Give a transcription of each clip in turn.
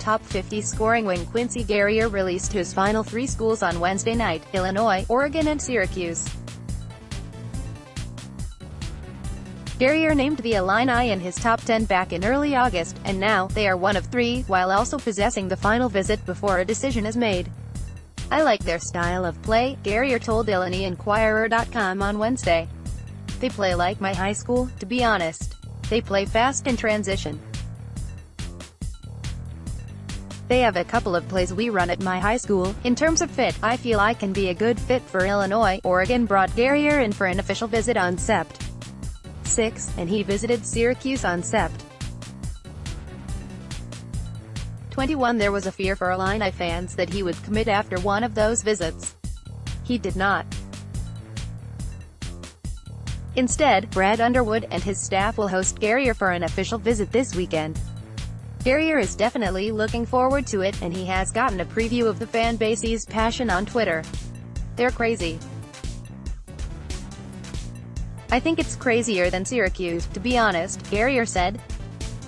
top 50 scoring wing Quincy Guerrier released his final 3 schools on Wednesday night: Illinois, Oregon and Syracuse. Guerrier named the Illini in his top 10 back in early August, and now, they are one of 3, while also possessing the final visit before a decision is made. "I like their style of play," Guerrier told IlliniInquirer.com on Wednesday. "They play like my high school, to be honest. They play fast in transition. They have a couple of plays we run at my high school. In terms of fit, I feel I can be a good fit for Illinois." Oregon brought Guerrier in for an official visit on Sept. 6, and he visited Syracuse on Sept. 21. There was a fear for Illini fans that he would commit after one of those visits. He did not. Instead, Brad Underwood and his staff will host Guerrier for an official visit this weekend. Guerrier is definitely looking forward to it, and he has gotten a preview of the fan base's passion on Twitter. "They're crazy. I think it's crazier than Syracuse, to be honest," Guerrier said.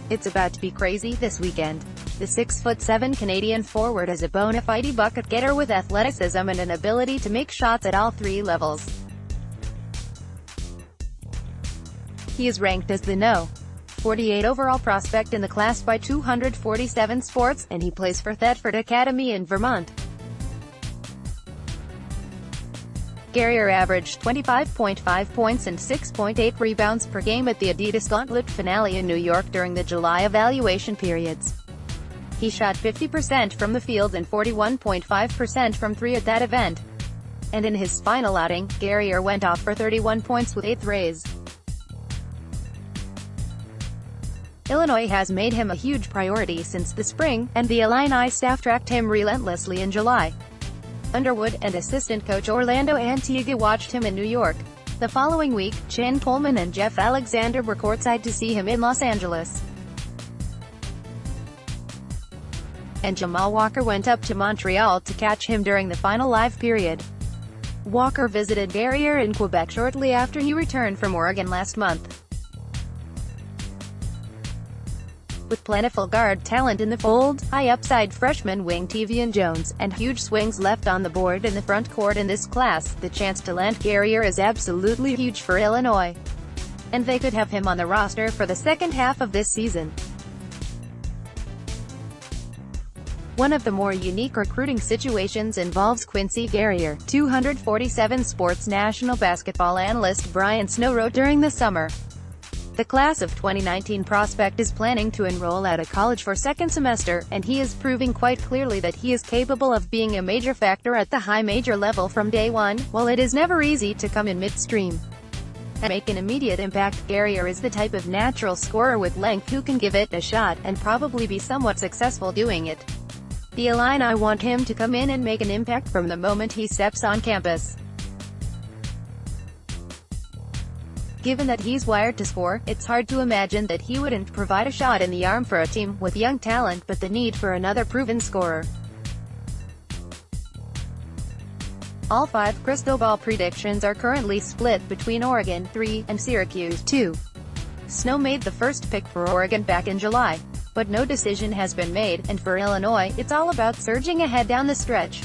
"It's about to be crazy this weekend." The 6'7" Canadian forward is a bona fide bucket getter with athleticism and an ability to make shots at all 3 levels. He is ranked as the No. 48 overall prospect in the class by 247 Sports, and he plays for Thetford Academy in Vermont. Guerrier averaged 25.5 points and 6.8 rebounds per game at the Adidas Gauntlet finale in New York during the July evaluation periods. He shot 50% from the field and 41.5% from 3 at that event. And in his final outing, Guerrier went off for 31 points with 8 threes. Illinois has made him a huge priority since the spring, and the Illini staff tracked him relentlessly in July. Underwood and assistant coach Orlando Antigua watched him in New York. The following week, Chan Coleman and Jeff Alexander were courtside to see him in Los Angeles. And Jamal Walker went up to Montreal to catch him during the final live period. Walker visited Guerrier in Quebec shortly after he returned from Oregon last month. With plentiful guard talent in the fold, high upside freshman wing Tevian Jones, and huge swings left on the board in the front court in this class, the chance to land Guerrier is absolutely huge for Illinois. And they could have him on the roster for the second half of this season. One of the more unique recruiting situations involves Quincy Guerrier, 247 Sports national basketball analyst Brian Snow wrote during the summer. The class of 2019 prospect is planning to enroll at a college for second semester, and he is proving quite clearly that he is capable of being a major factor at the high major level from day one. While it is never easy to come in midstream and make an immediate impact, Guerrier is the type of natural scorer with length who can give it a shot, and probably be somewhat successful doing it. The Illini want him to come in and make an impact from the moment he steps on campus. Given that he's wired to score, it's hard to imagine that he wouldn't provide a shot in the arm for a team with young talent but the need for another proven scorer. All 5 crystal ball predictions are currently split between Oregon, 3, and Syracuse, 2. Snow made the first pick for Oregon back in July, but no decision has been made, and for Illinois, it's all about surging ahead down the stretch.